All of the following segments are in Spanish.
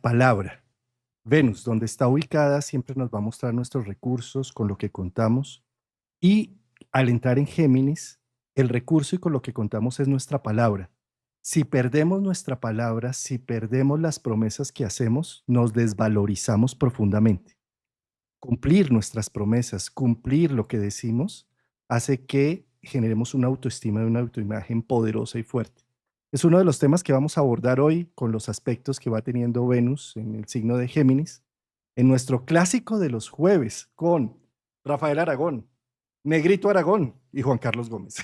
palabra. Venus, donde está ubicada, siempre nos va a mostrar nuestros recursos, con lo que contamos. Y al entrar en Géminis, el recurso y con lo que contamos es nuestra palabra. Si perdemos nuestra palabra, si perdemos las promesas que hacemos, nos desvalorizamos profundamente. Cumplir nuestras promesas, cumplir lo que decimos, hace que generemos una autoestima y una autoimagen poderosa y fuerte. Es uno de los temas que vamos a abordar hoy con los aspectos que va teniendo Venus en el signo de Géminis, en nuestro clásico de los jueves con Rafael Aragón, Negrito Aragón y Juan Carlos Gómez.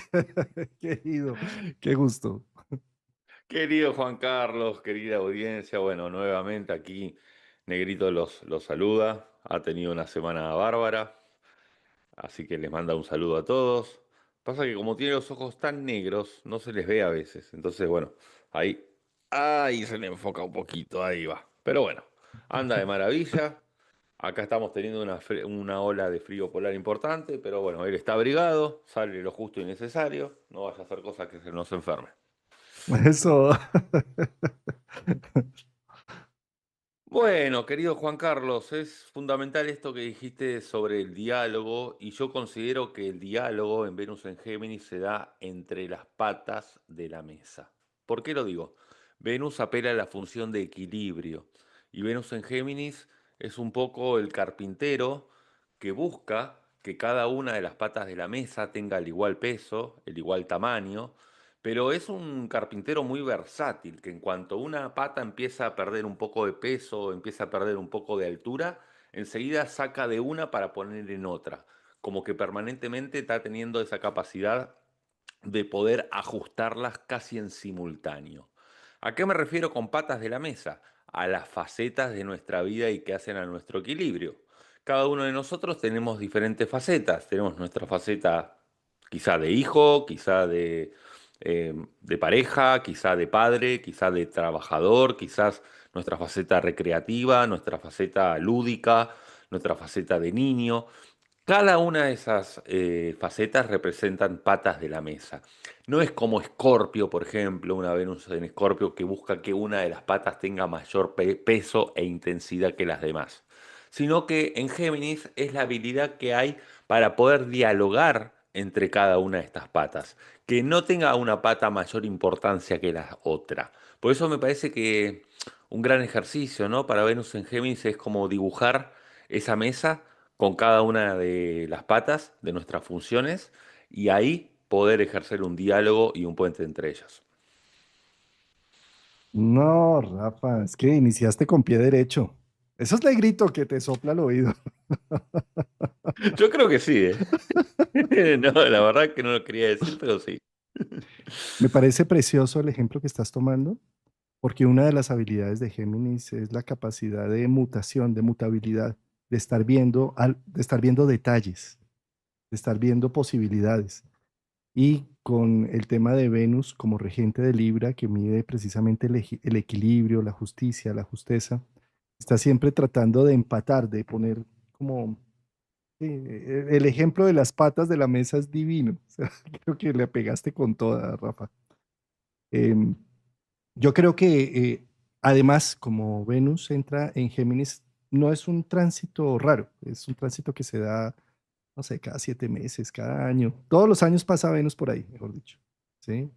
Querido, qué gusto. Querido Juan Carlos, querida audiencia, bueno, nuevamente aquí Negrito los saluda. Ha tenido una semana bárbara, así que les manda un saludo a todos. Pasa que como tiene los ojos tan negros, no se les ve a veces. Entonces, bueno, ahí, ahí se le enfoca un poquito, ahí va. Pero bueno, anda de maravilla. Acá estamos teniendo una ola de frío polar importante, pero bueno, él está abrigado, sale lo justo y necesario, no vaya a hacer cosas que se nos enferme. Eso. Bueno, querido Juan Carlos, es fundamental esto que dijiste sobre el diálogo y yo considero que el diálogo en Venus en Géminis se da entre las patas de la mesa. ¿Por qué lo digo? Venus apela a la función de equilibrio y Venus en Géminis es un poco el carpintero que busca que cada una de las patas de la mesa tenga el igual peso, el igual tamaño, pero es un carpintero muy versátil, que en cuanto una pata empieza a perder un poco de peso, empieza a perder un poco de altura, enseguida saca de una para poner en otra. Como que permanentemente está teniendo esa capacidad de poder ajustarlas casi en simultáneo. ¿A qué me refiero con patas de la mesa? A las facetas de nuestra vida y que hacen a nuestro equilibrio. Cada uno de nosotros tenemos diferentes facetas. Tenemos nuestra faceta quizá de hijo, quizá de pareja, quizá de padre, quizá de trabajador, quizás nuestra faceta recreativa, nuestra faceta lúdica, nuestra faceta de niño. Cada una de esas facetas representan patas de la mesa. No es como Escorpio, por ejemplo, una Venus en Escorpio que busca que una de las patas tenga mayor peso e intensidad que las demás, sino que en Géminis es la habilidad que hay para poder dialogar entre cada una de estas patas, que no tenga una pata mayor importancia que la otra. Por eso me parece que un gran ejercicio, ¿no? Para Venus en Géminis es como dibujar esa mesa con cada una de las patas de nuestras funciones y ahí poder ejercer un diálogo y un puente entre ellas. No, Rafa, es que iniciaste con pie derecho. Eso es el grito que te sopla al oído. Yo creo que sí, ¿eh? No, la verdad que no lo quería decir, pero sí. Me parece precioso el ejemplo que estás tomando, porque una de las habilidades de Géminis es la capacidad de mutación, de mutabilidad, de estar viendo, de estar viendo detalles, de estar viendo posibilidades. Y con el tema de Venus como regente de Libra, que mide precisamente el equilibrio, la justicia, la justeza, está siempre tratando de empatar, de poner como... sí, el ejemplo de las patas de la mesa es divino. O sea, creo que le pegaste con toda, Rafa. Em, yo creo que además, como Venus entra en Géminis, no es un tránsito raro, es un tránsito que se da, no sé, cada 7 meses, cada año. Todos los años pasa Venus por ahí, mejor dicho. ¿Sí?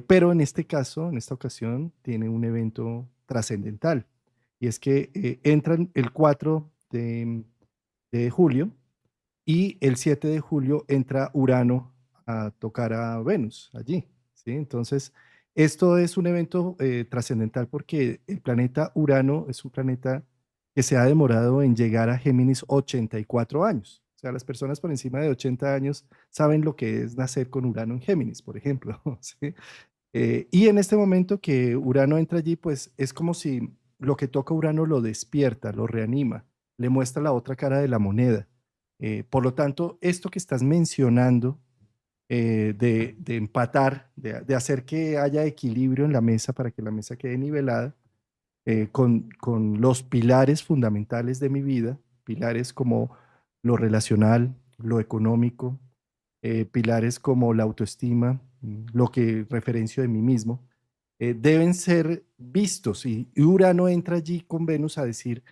Pero en este caso, en esta ocasión, tiene un evento trascendental. Y es que entran el 4 de julio y el 7 de julio entra Urano a tocar a Venus allí, ¿sí? Entonces, esto es un evento trascendental porque el planeta Urano es un planeta que se ha demorado en llegar a Géminis 84 años. O sea, las personas por encima de 80 años saben lo que es nacer con Urano en Géminis, por ejemplo, ¿sí? Y en este momento que Urano entra allí, pues es como si lo que toca Urano lo despierta, lo reanima, le muestra la otra cara de la moneda. Por lo tanto, esto que estás mencionando de empatar, de hacer que haya equilibrio en la mesa para que la mesa quede nivelada, con los pilares fundamentales de mi vida, pilares como lo relacional, lo económico, pilares como la autoestima, lo que referencio de mí mismo. deben ser vistos y Urano entra allí con Venus a decir,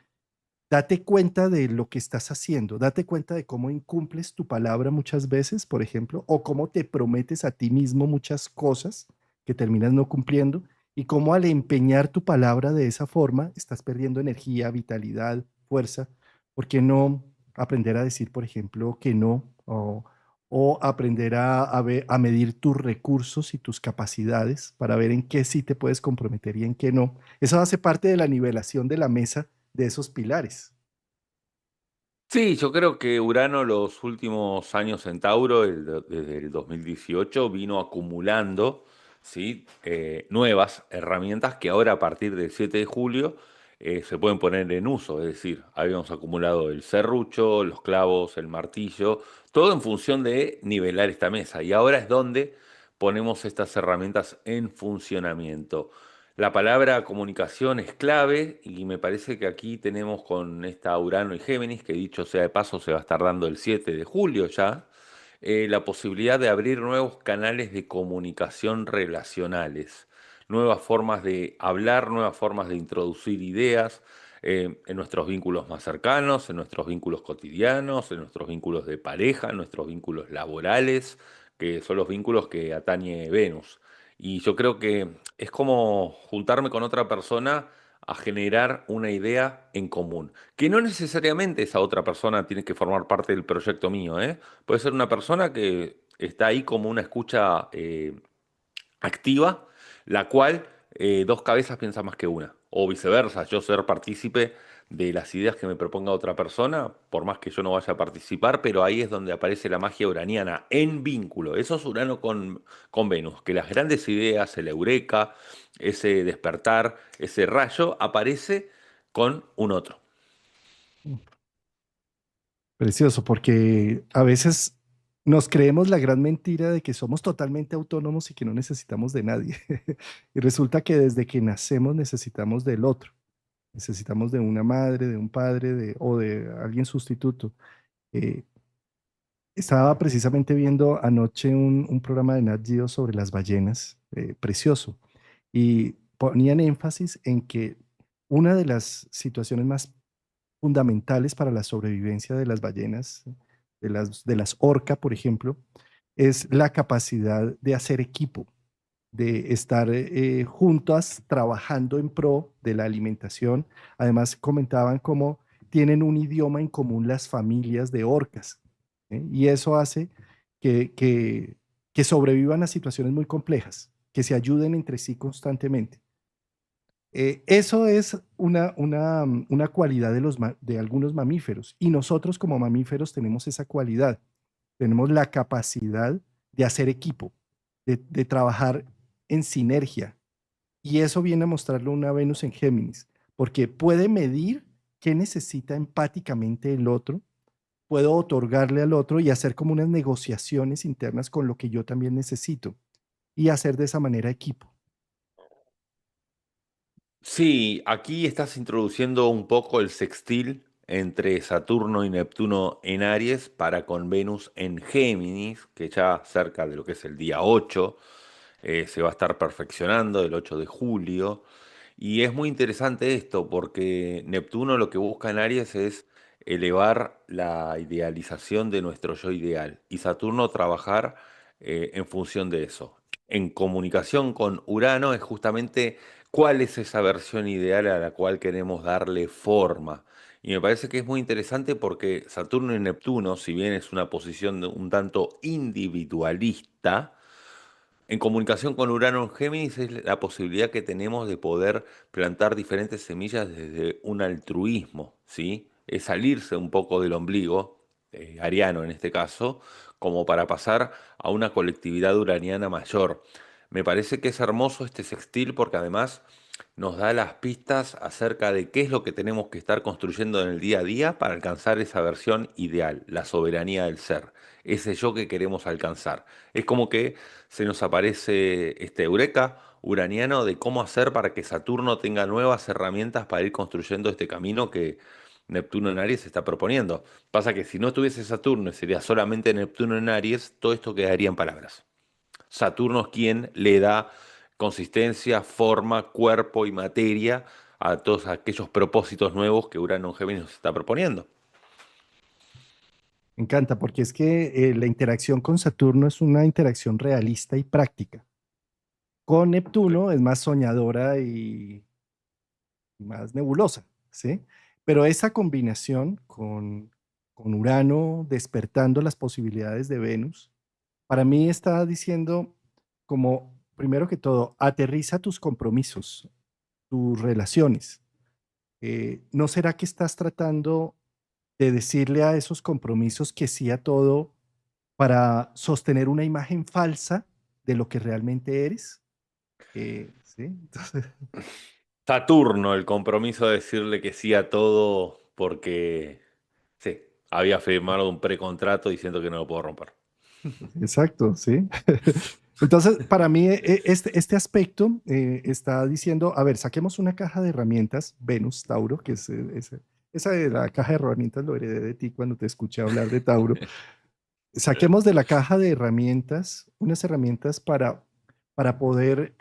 date cuenta de lo que estás haciendo, date cuenta de cómo incumples tu palabra muchas veces, por ejemplo, o cómo te prometes a ti mismo muchas cosas que terminas no cumpliendo, y cómo al empeñar tu palabra de esa forma estás perdiendo energía, vitalidad, fuerza. ¿Por qué no aprender a decir, por ejemplo, que no? O aprender a medir tus recursos y tus capacidades para ver en qué sí te puedes comprometer y en qué no. Eso hace parte de la nivelación de la mesa de esos pilares. Sí, yo creo que Urano los últimos años en Tauro, desde el 2018, vino acumulando, ¿sí? Nuevas herramientas que ahora a partir del 7 de julio se pueden poner en uso. Es decir, habíamos acumulado el serrucho, los clavos, el martillo, todo en función de nivelar esta mesa. Y ahora es donde ponemos estas herramientas en funcionamiento. La palabra comunicación es clave y me parece que aquí tenemos con esta Urano y Géminis, que dicho sea de paso se va a estar dando el 7 de julio ya, la posibilidad de abrir nuevos canales de comunicación relacionales, nuevas formas de hablar, nuevas formas de introducir ideas en nuestros vínculos más cercanos, en nuestros vínculos cotidianos, en nuestros vínculos de pareja, en nuestros vínculos laborales, que son los vínculos que atañe Venus. Y yo creo que es como juntarme con otra persona a generar una idea en común, que no necesariamente esa otra persona tiene que formar parte del proyecto mío, ¿eh? Puede ser una persona que está ahí como una escucha activa, la cual dos cabezas piensan más que una, o viceversa, yo ser partícipe de las ideas que me proponga otra persona, por más que yo no vaya a participar, pero ahí es donde aparece la magia uraniana en vínculo. Eso es Urano con Venus, que las grandes ideas, el eureka, ese despertar, ese rayo, aparece con un otro. Precioso, porque a veces nos creemos la gran mentira de que somos totalmente autónomos y que no necesitamos de nadie. Y resulta que desde que nacemos necesitamos del otro. Necesitamos de una madre, de un padre, o de alguien sustituto. Eh, Estaba precisamente viendo anoche un programa de Nat Geo sobre las ballenas, precioso, y ponían énfasis en que una de las situaciones más fundamentales para la sobrevivencia de las ballenas, de las orcas, por ejemplo, es la capacidad de hacer equipo, de estar juntas trabajando en pro de la alimentación. Además, comentaban cómo tienen un idioma en común las familias de orcas, ¿eh? Y eso hace que, que, que sobrevivan a situaciones muy complejas, que se ayuden entre sí constantemente. Eso es una cualidad de algunos mamíferos y nosotros como mamíferos tenemos esa cualidad, tenemos la capacidad de hacer equipo, de trabajar en sinergia y eso viene a mostrarlo una Venus en Géminis, porque puede medir qué necesita empáticamente el otro, puedo otorgarle al otro y hacer como unas negociaciones internas con lo que yo también necesito y hacer de esa manera equipo. Sí, aquí estás introduciendo un poco el sextil entre Saturno y Neptuno en Aries para con Venus en Géminis, que ya cerca de lo que es el día 8 se va a estar perfeccionando el 8 de julio. Y es muy interesante esto porque Neptuno lo que busca en Aries es elevar la idealización de nuestro yo ideal y Saturno trabajar en función de eso. En comunicación con Urano es justamente cuál es esa versión ideal a la cual queremos darle forma. Y me parece que es muy interesante porque Saturno y Neptuno, si bien es una posición un tanto individualista, en comunicación con Urano en Géminis es la posibilidad que tenemos de poder plantar diferentes semillas desde un altruismo, ¿sí? Es salirse un poco del ombligo, ariano en este caso, como para pasar a una colectividad uraniana mayor. Me parece que es hermoso este sextil porque además nos da las pistas acerca de qué es lo que tenemos que estar construyendo en el día a día para alcanzar esa versión ideal, la soberanía del ser, ese yo que queremos alcanzar. Es como que se nos aparece este eureka uraniano de cómo hacer para que Saturno tenga nuevas herramientas para ir construyendo este camino que Neptuno en Aries está proponiendo. Pasa que si no estuviese Saturno y sería solamente Neptuno en Aries, todo esto quedaría en palabras. Saturno es quien le da consistencia, forma, cuerpo y materia a todos aquellos propósitos nuevos que Urano en Géminis nos está proponiendo. Me encanta, porque es que la interacción con Saturno es una interacción realista y práctica. Con Sí. Neptuno es más soñadora y más nebulosa, ¿sí? Pero esa combinación con Urano despertando las posibilidades de Venus, para mí está diciendo como, primero que todo, aterriza tus compromisos, tus relaciones. ¿No será que estás tratando de decirle a esos compromisos que sí a todo para sostener una imagen falsa de lo que realmente eres? ¿Sí? Entonces, Saturno, el compromiso de decirle que sí a todo porque sí, había firmado un precontrato diciendo que no lo puedo romper. exacto, sí. Entonces, para mí, este aspecto está diciendo, a ver, saquemos una caja de herramientas, Venus, Tauro, que es, esa de la caja de herramientas lo heredé de ti cuando te escuché hablar de Tauro. Saquemos de la caja de herramientas unas herramientas para poder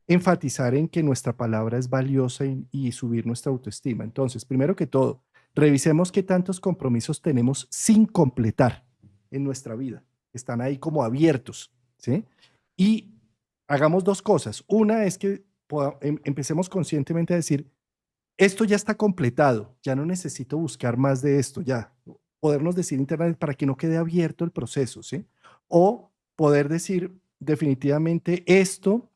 enfatizar en que nuestra palabra es valiosa y subir nuestra autoestima. Entonces, primero que todo, revisemos qué tantos compromisos tenemos sin completar en nuestra vida. Están ahí como abiertos, ¿sí? Y hagamos dos cosas. Una es que empecemos conscientemente a decir, esto ya está completado, ya no necesito buscar más de esto, ya. Podernos decir internamente para que no quede abierto el proceso, ¿sí? O poder decir definitivamente esto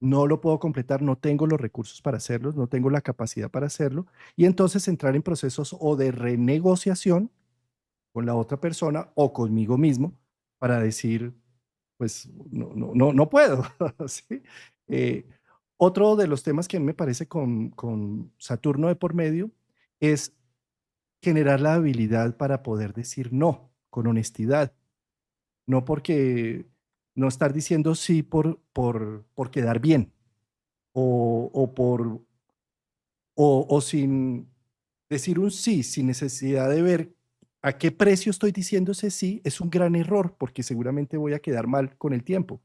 no lo puedo completar, no tengo los recursos para hacerlo, no tengo la capacidad para hacerlo, y entonces entrar en procesos o de renegociación con la otra persona o conmigo mismo para decir, pues no puedo. ¿Sí? Eh, Otro de los temas que a mí me parece con Saturno de por medio es generar la habilidad para poder decir no con honestidad, no porque no estar diciendo sí por quedar bien o por o sin decir un sí sin necesidad de ver a qué precio estoy diciendo ese sí es un gran error porque seguramente voy a quedar mal con el tiempo.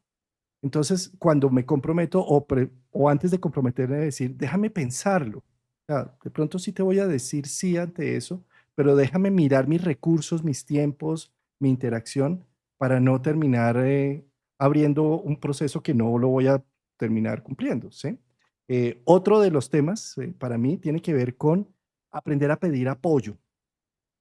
Entonces, cuando me comprometo o antes de comprometerme, decir, déjame pensarlo. O sea, de pronto sí te voy a decir sí ante eso, pero déjame mirar mis recursos, mis tiempos, mi interacción, para no terminar abriendo un proceso que no lo voy a terminar cumpliendo, ¿sí? Otro de los temas para mí tiene que ver con aprender a pedir apoyo,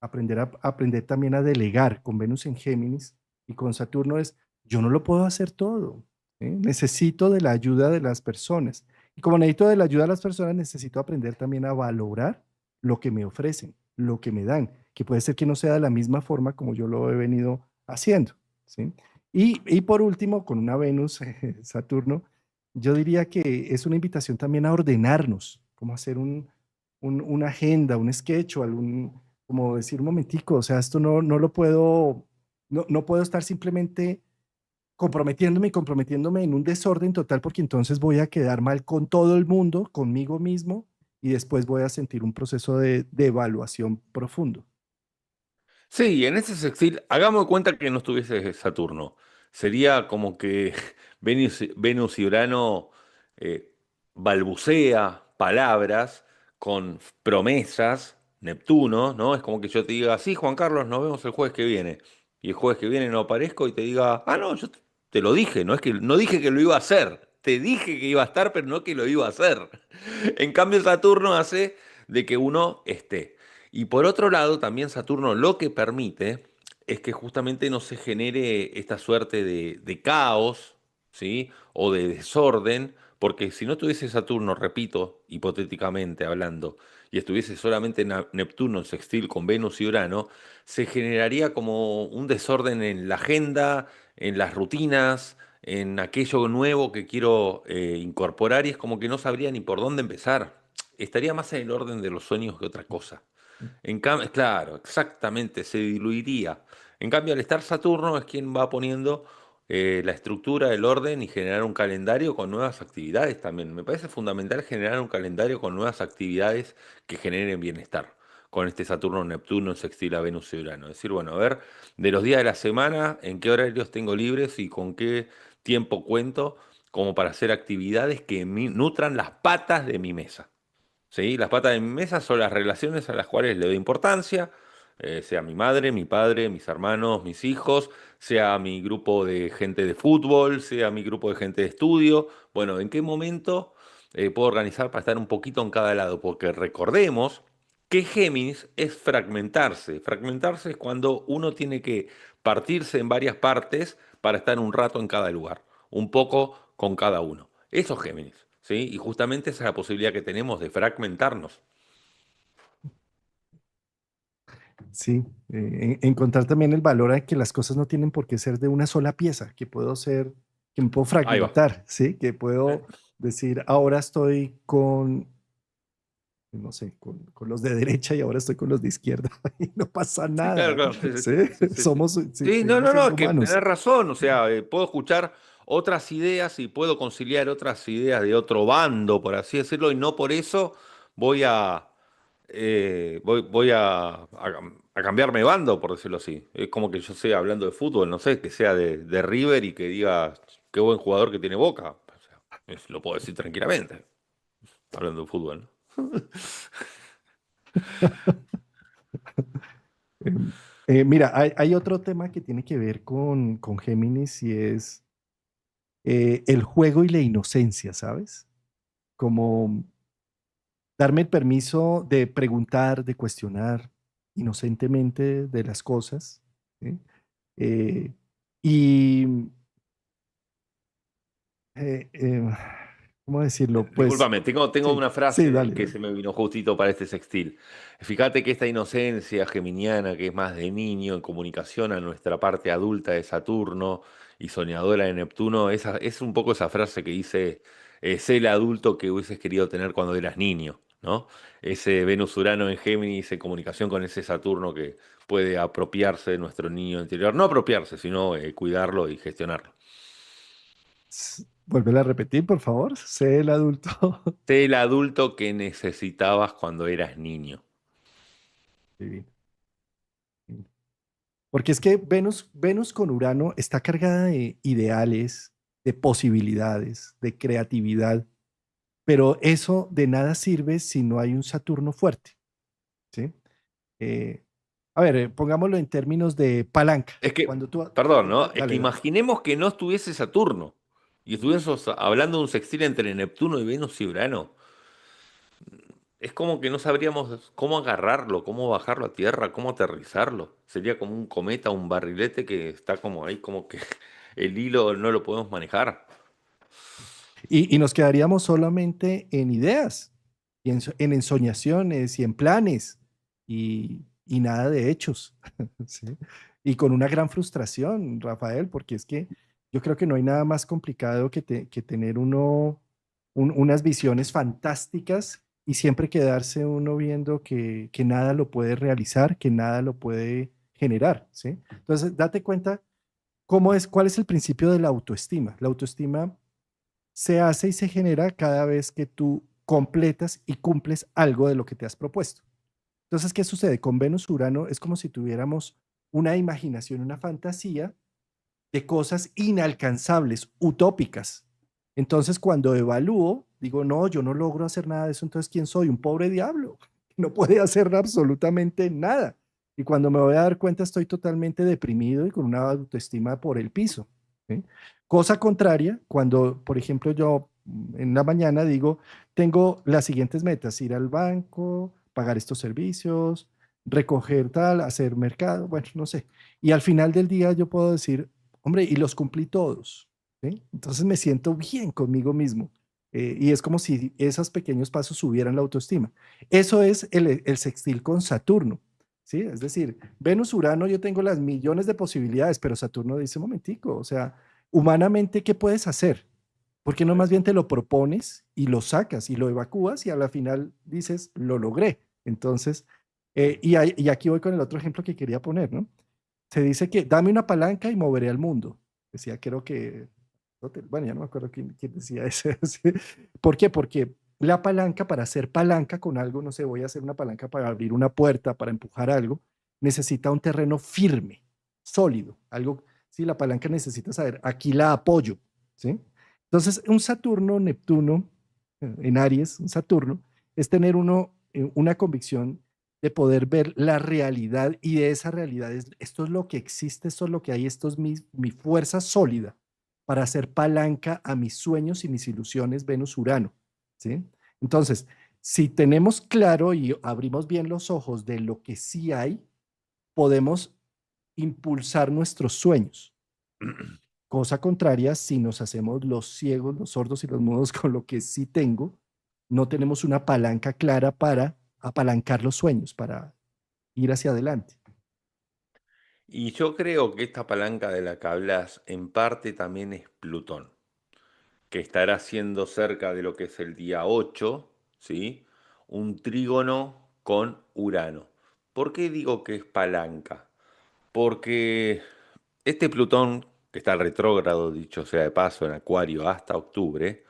aprender también a delegar con Venus en Géminis y con Saturno es, yo no lo puedo hacer todo, ¿sí? Necesito de la ayuda de las personas. Y como necesito de la ayuda de las personas, necesito aprender también a valorar lo que me ofrecen, lo que me dan, que puede ser que no sea de la misma forma como yo lo he venido haciendo, ¿sí? Y por último, con una Venus, Saturno, yo diría que es una invitación también a ordenarnos, como hacer una agenda, un sketch o algún, como decir un momentico, o sea, esto no lo puedo, no puedo estar simplemente comprometiéndome y comprometiéndome en un desorden total porque entonces voy a quedar mal con todo el mundo, conmigo mismo y después voy a sentir un proceso de evaluación profundo. Sí, en ese sextil, hagamos de cuenta que no estuviese Saturno. Sería como que Venus y Urano eh, balbucea palabras con promesas, Neptuno, ¿no? Es como que yo te diga, sí, Juan Carlos, nos vemos el jueves que viene. Y el jueves que viene no aparezco y te diga, ah, no, yo te lo dije, no es que no dije que lo iba a hacer. Te dije que iba a estar, pero no que lo iba a hacer. En cambio, Saturno hace de que uno esté. Y por otro lado, también Saturno lo que permite es que justamente no se genere esta suerte de caos, ¿sí? O de desorden, porque si no tuviese Saturno, repito, hipotéticamente hablando, y estuviese solamente Neptuno en sextil con Venus y Urano, se generaría como un desorden en la agenda, en las rutinas, en aquello nuevo que quiero incorporar, y es como que no sabría ni por dónde empezar. Estaría más en el orden de los sueños que otra cosa. En cambio, claro, exactamente, se diluiría. En cambio, al estar Saturno es quien va poniendo la estructura, el orden y generar un calendario con nuevas actividades también. Me parece fundamental generar un calendario con nuevas actividades que generen bienestar. Con este Saturno-Neptuno en sextil a Venus y Urano. Es decir, bueno, a ver, de los días de la semana, en qué horarios tengo libres y con qué tiempo cuento como para hacer actividades que nutran las patas de mi mesa. ¿Sí? Las patas de mi mesa son las relaciones a las cuales le doy importancia, sea mi madre, mi padre, mis hermanos, mis hijos, sea mi grupo de gente de fútbol, sea mi grupo de gente de estudio. Bueno, ¿en qué momento puedo organizar para estar un poquito en cada lado? Porque recordemos que Géminis es fragmentarse. Fragmentarse es cuando uno tiene que partirse en varias partes para estar un rato en cada lugar, un poco con cada uno. Eso es Géminis, ¿sí? Y justamente esa es la posibilidad que tenemos de fragmentarnos. Sí, encontrar también el valor a que las cosas no tienen por qué ser de una sola pieza, que puedo ser, que me puedo Ahí va. fragmentar, ¿sí? Que ¿Eh? puedo decir, ahora estoy con, no sé, con los de derecha y ahora estoy con los de izquierda y no pasa Sí, claro, nada, claro. Sí, sí, ¿sí? sí, sí, sí. Somos, sí, Sí, no, seguimos no, no, es siendo que humanos. tenés razón. O sea, puedo escuchar otras ideas y puedo conciliar otras ideas de otro bando, por así decirlo, y no por eso voy a, voy a cambiarme de bando, por decirlo así. Es como que yo sea hablando de fútbol, no sé, que sea de River y que diga qué buen jugador que tiene Boca. O sea, lo puedo decir tranquilamente, hablando de fútbol, ¿no? Em, Mira, hay otro tema que tiene que ver con Géminis y es el juego y la inocencia, ¿sabes? Como darme el permiso de preguntar, de cuestionar inocentemente de las cosas, ¿sí? Eh, y, eh, eh, ¿cómo decirlo? Pues Discúlpame, tengo sí, una sí, frase dale, que dale. se me vino justito para este sextil. Fíjate que esta inocencia geminiana, que es más de niño en comunicación a nuestra parte adulta de Saturno y soñadora de Neptuno, es un poco esa frase que dice, sé el adulto que hubieses querido tener cuando eras niño, ¿no? Ese Venus-Urano en Géminis en comunicación con ese Saturno que puede apropiarse de nuestro niño interior. No apropiarse, sino cuidarlo y gestionarlo. Vuelve a repetir, por favor. Sé el adulto. Sé el adulto que necesitabas cuando eras niño. Divino. Porque es que Venus con Urano está cargada de ideales, de posibilidades, de creatividad, pero eso de nada sirve si no hay un Saturno fuerte, ¿sí? Eh, a ver, pongámoslo en términos de palanca. Es que, Cuando tú, perdón, ¿no? Es que dale, dale. imaginemos que no estuviese Saturno y estuviésemos hablando de un sextil entre Neptuno y Venus y Urano. Es como que no sabríamos cómo agarrarlo, cómo bajarlo a tierra, cómo aterrizarlo. Sería como un cometa, un barrilete que está como ahí, como que el hilo no lo podemos manejar. Y nos quedaríamos solamente en ideas, y en ensoñaciones y en planes, y nada de hechos. ¿Sí? Y con una gran frustración, Rafael, porque es que yo creo que no hay nada más complicado que tener unas visiones fantásticas y siempre quedarse uno viendo que nada lo puede realizar, que nada lo puede generar. ¿Sí? Entonces, date cuenta cuál es el principio de la autoestima. La autoestima se hace y se genera cada vez que tú completas y cumples algo de lo que te has propuesto. Entonces, ¿qué sucede? Con Venus-Urano es como si tuviéramos una imaginación, una fantasía de cosas inalcanzables, utópicas. Entonces, cuando evalúo, digo, no, yo no logro hacer nada de eso, entonces, ¿quién soy? Un pobre diablo. No puede hacer absolutamente nada. Y cuando me voy a dar cuenta, estoy totalmente deprimido y con una autoestima por el piso. ¿Sí? Cosa contraria, cuando, por ejemplo, yo en la mañana digo, tengo las siguientes metas, ir al banco, pagar estos servicios, recoger tal, hacer mercado, bueno, no sé. Y al final del día yo puedo decir, hombre, y los cumplí todos. ¿Sí? Entonces me siento bien conmigo mismo. Y es como si esos pequeños pasos subieran la autoestima. Eso es el sextil con Saturno. ¿Sí? Es decir, Venus-Urano, yo tengo las millones de posibilidades, pero Saturno dice, momentico, o sea, humanamente, ¿qué puedes hacer? ¿Por qué no más bien te lo propones y lo sacas y lo evacúas y a la final dices, lo logré? Entonces, y aquí voy con el otro ejemplo que quería poner, ¿no? Se dice que dame una palanca y moveré al mundo. Decía, creo que, bueno, ya no me acuerdo quién decía eso. ¿Sí? ¿Por qué? Porque la palanca, para hacer palanca con algo, no sé, voy a hacer una palanca para abrir una puerta, para empujar algo, necesita un terreno firme, sólido, algo, sí, la palanca necesita saber, aquí la apoyo, ¿sí? Entonces, un Saturno, Neptuno, en Aries, un Saturno, es tener una convicción de poder ver la realidad y de esa realidad es, esto es lo que existe, esto es lo que hay, esto es mi fuerza sólida para hacer palanca a mis sueños y mis ilusiones Venus-Urano, ¿sí? Entonces, si tenemos claro y abrimos bien los ojos de lo que sí hay, podemos impulsar nuestros sueños. Cosa contraria, si nos hacemos los ciegos, los sordos y los mudos con lo que sí tengo, no tenemos una palanca clara para apalancar los sueños, para ir hacia adelante. Y yo creo que esta palanca de la que hablas en parte también es Plutón, que estará siendo cerca de lo que es el día 8, ¿sí? Un trígono con Urano. ¿Por qué digo que es palanca? Porque este Plutón, que está retrógrado, dicho sea de paso, en Acuario hasta octubre,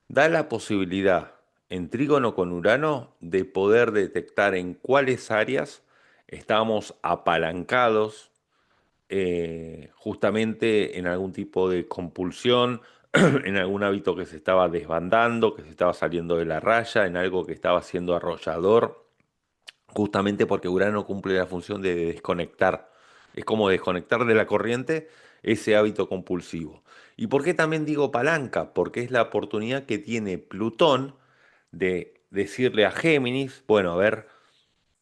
da la posibilidad, en trígono con Urano, de poder detectar en cuáles áreas estamos apalancados justamente en algún tipo de compulsión, en algún hábito que se estaba desbandando, que se estaba saliendo de la raya, en algo que estaba siendo arrollador, justamente porque Urano cumple la función de desconectar. Es como desconectar de la corriente ese hábito compulsivo. ¿Y por qué también digo palanca? Porque es la oportunidad que tiene Plutón de decirle a Géminis, bueno, a ver,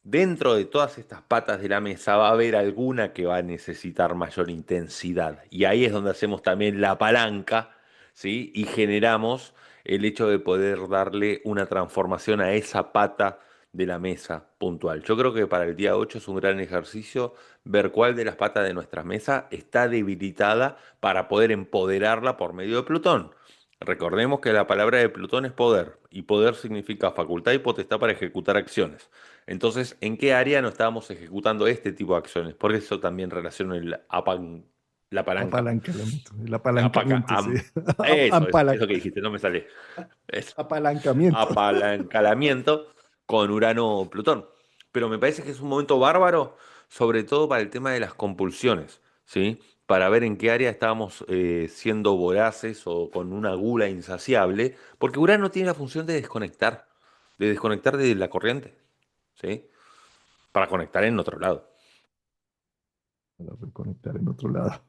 dentro de todas estas patas de la mesa va a haber alguna que va a necesitar mayor intensidad. Y ahí es donde hacemos también la palanca, ¿sí? Y generamos el hecho de poder darle una transformación a esa pata de la mesa puntual. Yo creo que para el día 8 es un gran ejercicio ver cuál de las patas de nuestra mesa está debilitada para poder empoderarla por medio de Plutón. Recordemos que la palabra de Plutón es poder, y poder significa facultad y potestad para ejecutar acciones. Entonces, ¿en qué área no estábamos ejecutando este tipo de acciones? Por eso también relaciono la palanca. Apalancamiento, el Apaca- apalancamiento, sí. am- eso Ampalan- que dijiste, no me sale. Eso. apalancamiento. Apalancamiento con Urano-Plutón. Pero me parece que es un momento bárbaro, sobre todo para el tema de las compulsiones, ¿sí? Para ver en qué área estábamos siendo voraces o con una gula insaciable, porque Urano tiene la función de desconectar de la corriente, ¿sí? Para conectar en otro lado. Para reconectar en otro lado.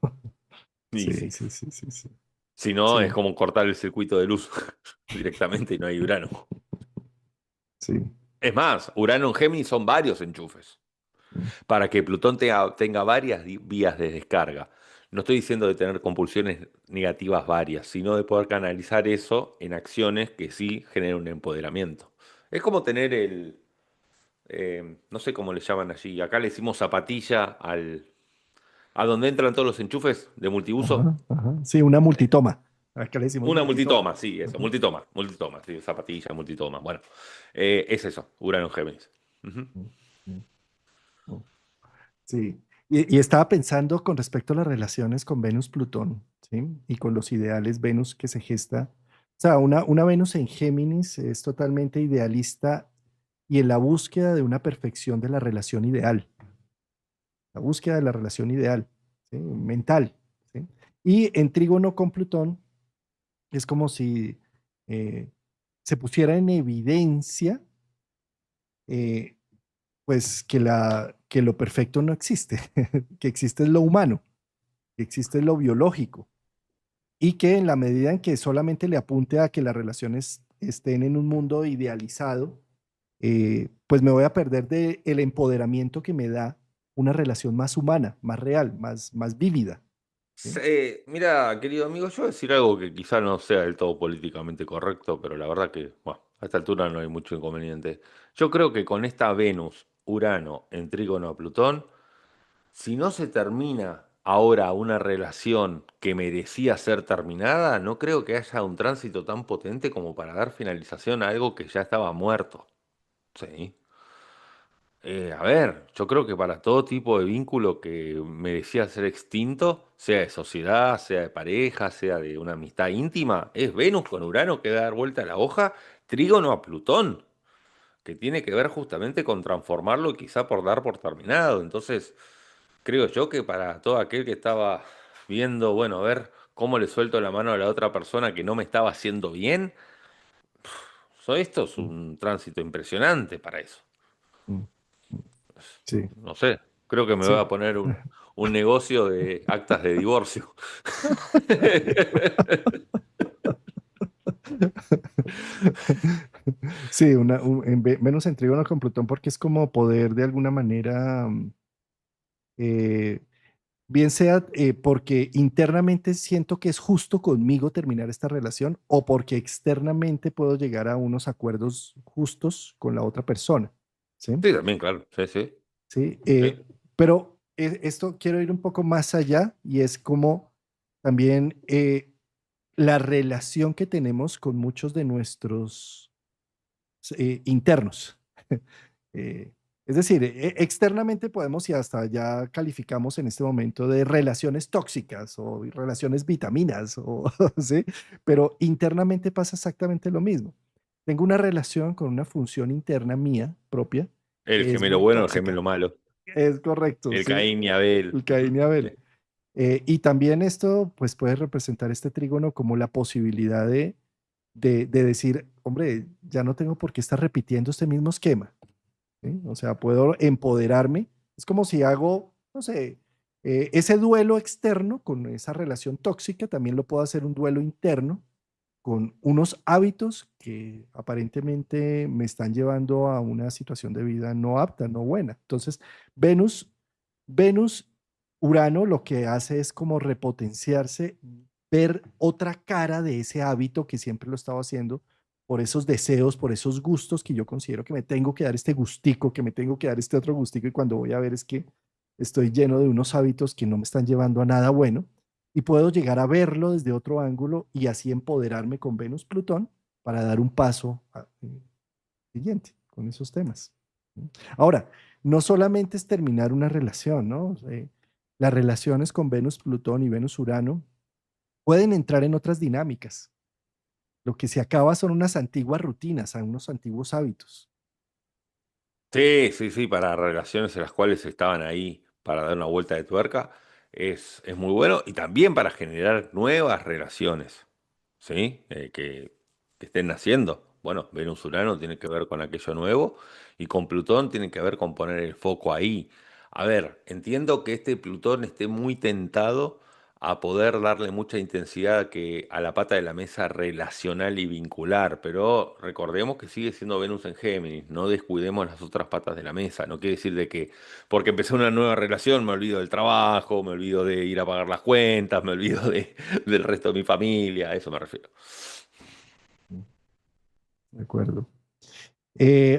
Y Sí, sí, sí, sí, sí, sí. si no, es Sí, como cortar el circuito de luz directamente y no hay Urano. sí. Es más, Urano en Géminis son varios enchufes, para que Plutón tenga varias vías de descarga. No estoy diciendo de tener compulsiones negativas varias, sino de poder canalizar eso en acciones que sí generen un empoderamiento. Es como tener no sé cómo le llaman allí, acá le decimos zapatilla a donde entran todos los enchufes de multiuso. Ajá, ajá. Sí, una multitoma. Acá le decimos Una multitoma. multitoma, sí, eso, Ujú, multitoma, sí, zapatilla, multitoma. Bueno, es eso, Urano en Géminis. Ujú. ujú, ujú. Sí, y estaba pensando con respecto a las relaciones con Venus-Plutón, ¿sí? Y con los ideales Venus que se gesta. O sea, una Venus en Géminis es totalmente idealista y en la búsqueda de una perfección de la relación ideal, la búsqueda de la relación ideal, ¿sí? Mental, ¿sí? Y en trígono con Plutón es como si eh, se pusiera en evidencia, eh, pues, que lo perfecto no existe, que existe es lo humano, que existe es lo biológico y que en la medida en que solamente le apunte a que las relaciones estén en un mundo idealizado, pues me voy a perder de el empoderamiento que me da una relación más humana, más real, más vívida. ¿Sí? Mira, querido amigo, yo voy a decir algo que quizá no sea del todo políticamente correcto, pero la verdad que, bueno, a esta altura no hay mucho inconveniente. Yo creo que con esta Venus, Urano en trígono a Plutón, si no se termina ahora una relación que merecía ser terminada, no creo que haya un tránsito tan potente como para dar finalización a algo que ya estaba muerto. Sí. A ver, yo creo que para todo tipo de vínculo que merecía ser extinto, sea de sociedad, sea de pareja, sea de una amistad íntima, es Venus con Urano que da dar vuelta a la hoja, trígono a Plutón, que tiene que ver justamente con transformarlo y quizá por dar por terminado. Entonces, creo yo que para todo aquel que estaba viendo, bueno, a ver cómo le suelto la mano a la otra persona que no me estaba haciendo bien. Esto es mm, un tránsito impresionante para eso. mm, mm. Sí, No sé, creo que me voy sí. a poner un negocio de actas de divorcio. Sí, menos en trígono con Plutón porque es como poder de alguna manera, eh, bien sea porque internamente siento que es justo conmigo terminar esta relación o porque externamente puedo llegar a unos acuerdos justos con la otra persona. ¿Sí? Sí, también, claro. Sí, sí. ¿Sí? Sí. Pero esto quiero ir un poco más allá y es como también la relación que tenemos con muchos de nuestros internos. Eh, es decir, externamente podemos y hasta ya calificamos en este momento de relaciones tóxicas o relaciones vitaminas, o, ¿sí? Pero internamente pasa exactamente lo mismo. Tengo una relación con una función interna mía propia El que es gemelo muy bueno, el gemelo tóxica. malo. Es correcto, El sí, Caín y Abel. el Caín Ujú, y sí. Abel. Y también esto pues puede representar este trígono como la posibilidad de decir, hombre, ya no tengo por qué estar repitiendo este mismo esquema. ¿Sí? O sea, puedo empoderarme. Es como si hago, no sé, ese duelo externo con esa relación tóxica, también lo puedo hacer un duelo interno con unos hábitos que aparentemente me están llevando a una situación de vida no apta, no buena. Entonces, Venus, Venus, Urano lo que hace es como repotenciarse, ver otra cara de ese hábito que siempre lo estaba haciendo, por esos deseos, por esos gustos que yo considero que me tengo que dar este gustico, que me tengo que dar este otro gustico, y cuando voy a ver es que estoy lleno de unos hábitos que no me están llevando a nada bueno y puedo llegar a verlo desde otro ángulo y así empoderarme con Venus-Plutón para dar un paso siguiente con esos temas. ¿No? Ahora, no solamente es terminar una relación, ¿no? Las relaciones con Venus-Plutón y Venus-Urano pueden entrar en otras dinámicas. Lo que se acaba son unas antiguas rutinas, unos antiguos hábitos. Sí, sí, sí, para relaciones en las cuales estaban ahí para dar una vuelta de tuerca, es muy bueno y también para generar nuevas relaciones, ¿sí? Que estén naciendo. Bueno, Venus Urano tiene que ver con aquello nuevo y con Plutón tiene que ver con poner el foco ahí. A ver, entiendo que este Plutón esté muy tentado a poder darle mucha intensidad a la pata de la mesa relacional y vincular, pero recordemos que sigue siendo Venus en Géminis, no descuidemos las otras patas de la mesa, no quiere decir de que porque empecé una nueva relación me olvido del trabajo, me olvido de ir a pagar las cuentas, me olvido del resto de mi familia, a eso me refiero. De acuerdo.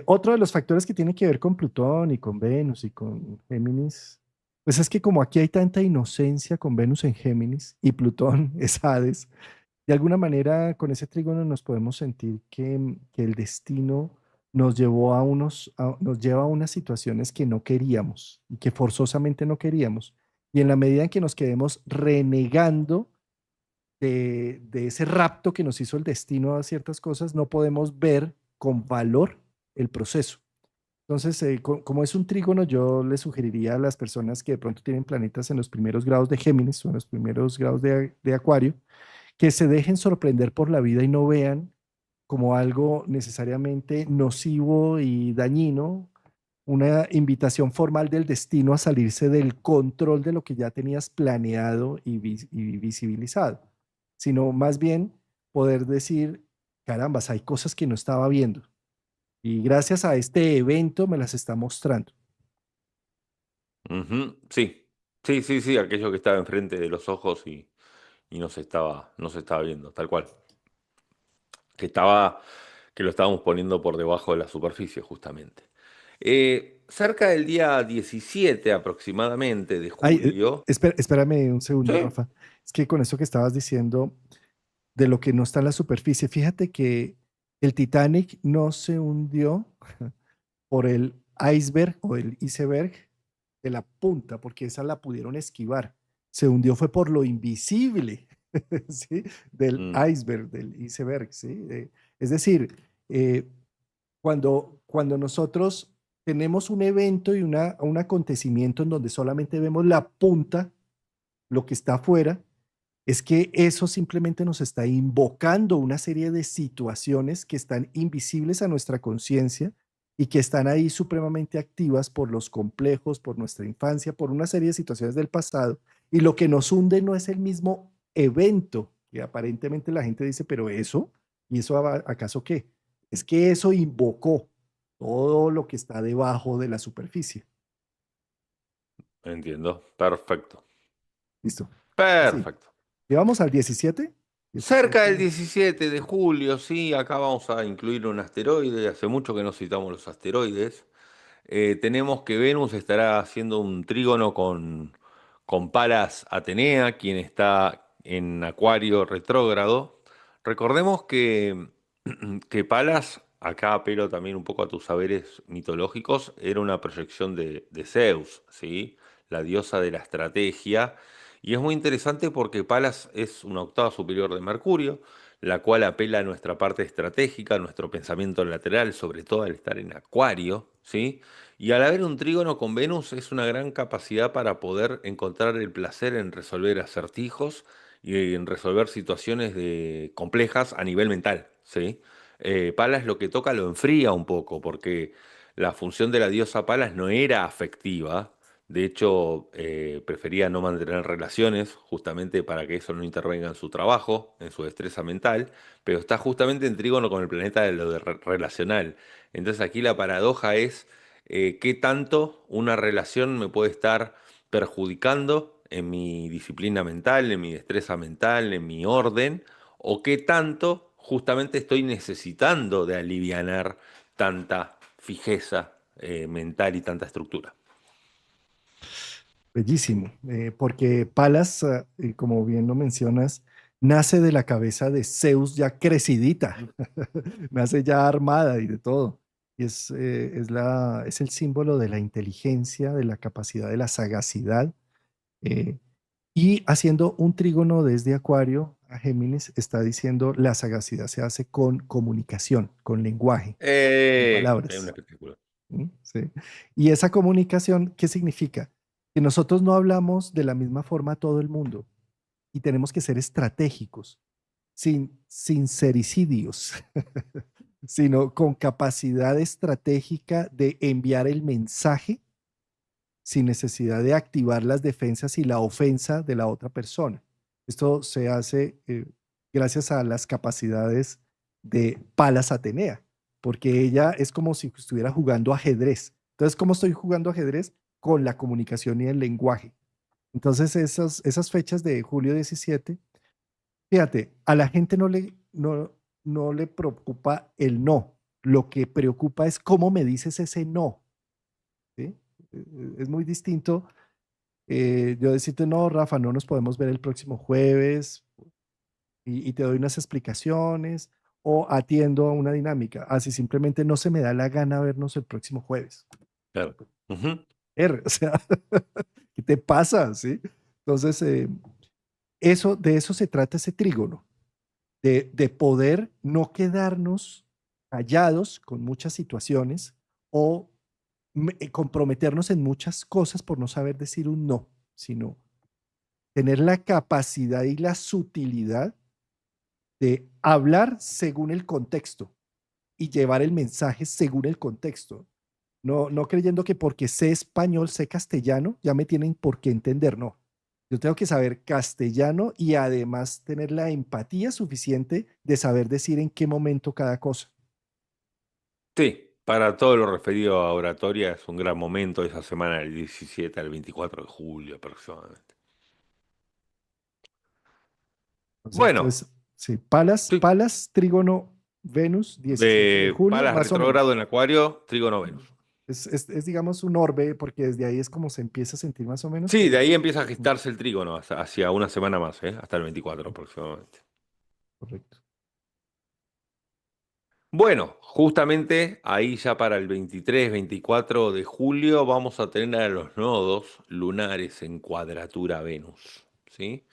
Otro de los factores que tiene que ver con Plutón y con Venus y con Géminis, pues es que como aquí hay tanta inocencia con Venus en Géminis y Plutón es Hades, de alguna manera con ese trígono nos podemos sentir que el destino nos llevó nos lleva a unas situaciones que no queríamos y que forzosamente no queríamos. Y en la medida en que nos quedemos renegando de ese rapto que nos hizo el destino a ciertas cosas, no podemos ver con valor el proceso. Entonces, como es un trígono, yo le sugeriría a las personas que de pronto tienen planetas en los primeros grados de Géminis o en los primeros grados de Acuario, que se dejen sorprender por la vida y no vean como algo necesariamente nocivo y dañino, una invitación formal del destino a salirse del control de lo que ya tenías planeado y visibilizado, sino más bien poder decir, carambas, hay cosas que no estaba viendo y gracias a este evento me las está mostrando. Ujú, sí, sí, sí, sí, aquello que estaba enfrente de los ojos y no se estaba viendo, tal cual. Que estaba, que lo estábamos poniendo por debajo de la superficie, justamente. Cerca del día 17 aproximadamente de Ay, julio. espérame un segundo, Sí. Rafa. Es que con eso que estabas diciendo de lo que no está en la superficie, fíjate que el Titanic no se hundió por el iceberg o el iceberg de la punta, porque esa la pudieron esquivar. Se hundió fue por lo invisible, ¿sí? Del Mm, iceberg, del iceberg, ¿sí? Es decir, cuando nosotros tenemos un evento y un acontecimiento en donde solamente vemos la punta, lo que está afuera, Es que eso simplemente nos está invocando una serie de situaciones que están invisibles a nuestra conciencia y que están ahí supremamente activas por los complejos, por nuestra infancia, por una serie de situaciones del pasado. Y lo que nos hunde no es el mismo evento, que aparentemente la gente dice, pero eso, ¿y eso acaso qué? Es que eso invocó todo lo que está debajo de la superficie. Entiendo. Perfecto. Listo. Sí. Perfecto. Llevamos al 17. Cerca del 17. 17 de julio, sí, acá vamos a incluir un asteroide. Hace mucho que no citamos los asteroides. Tenemos que Venus estará haciendo un trígono con Palas Atenea, quien está en Acuario retrógrado. Recordemos que Palas, acá apelo también un poco a tus saberes mitológicos, era una proyección de Zeus, ¿sí? La diosa de la estrategia. Y es muy interesante porque Palas es una octava superior de Mercurio, la cual apela a nuestra parte estratégica, a nuestro pensamiento lateral, sobre todo al estar en Acuario, ¿sí? Y al haber un trígono con Venus es una gran capacidad para poder encontrar el placer en resolver acertijos y en resolver situaciones complejas a nivel mental, ¿sí? Palas lo que toca lo enfría un poco, porque la función de la diosa Palas no era afectiva. De hecho, prefería no mantener relaciones, justamente para que eso no intervenga en su trabajo, en su destreza mental, pero está justamente en trígono con el planeta de lo relacional. Entonces aquí la paradoja es qué tanto una relación me puede estar perjudicando en mi disciplina mental, en mi destreza mental, en mi orden, o qué tanto justamente estoy necesitando de alivianar tanta fijeza mental y tanta estructura. Bellísimo, porque Palas, como bien lo mencionas, nace de la cabeza de Zeus ya crecidita, nace ya armada y de todo. Y es el símbolo de la inteligencia, de la capacidad, de la sagacidad. eh, y haciendo un trígono desde Acuario a Géminis, está diciendo la sagacidad se hace con comunicación, con lenguaje, con Es un palabras. espectáculo. ¿Mm? Sí. Y esa comunicación, ¿qué significa? Que nosotros no hablamos de la misma forma a todo el mundo y tenemos que ser estratégicos, sin sincericidios, sino con capacidad estratégica de enviar el mensaje sin necesidad de activar las defensas y la ofensa de la otra persona. Esto se hace gracias a las capacidades de Palas Atenea, porque ella es como si estuviera jugando ajedrez. Entonces, ¿cómo estoy jugando ajedrez? Con la comunicación y el lenguaje. Entonces, esas fechas de julio 17, fíjate, a la gente no le preocupa el no. Lo que preocupa es cómo me dices ese no. ¿Sí? Es muy distinto yo decirte, no, Rafa, no nos podemos ver el próximo jueves y te doy unas explicaciones o atiendo a una dinámica. Así simplemente no se me da la gana vernos el próximo jueves. Claro. Ujú. O sea, ¿qué te pasa? ¿Sí? Entonces, de eso se trata ese trígono, de poder no quedarnos callados con muchas situaciones o comprometernos en muchas cosas por no saber decir un no, sino tener la capacidad y la sutilidad de hablar según el contexto y llevar el mensaje según el contexto. No creyendo que porque sé español, sé castellano, ya me tienen por qué entender, no. Yo tengo que saber castellano y además tener la empatía suficiente de saber decir en qué momento cada cosa. Sí, para todo lo referido a oratoria es un gran momento esa semana del 17 al 24 de julio aproximadamente. Bueno, Entonces, sí, Palas, sí, Palas, Trígono, Venus, 17 de de julio, Palas más o retrógrado menos. en Acuario, Trígono Venus. Es, digamos, un orbe, porque desde ahí es como se empieza a sentir más o menos Sí, de que... ahí empieza a Mm, gestarse el trígono hacia una semana más, hasta el 24 aproximadamente. correcto. Bueno, justamente ahí ya para el 23, 24 de julio vamos a tener a los nodos lunares en cuadratura a Venus, ¿sí?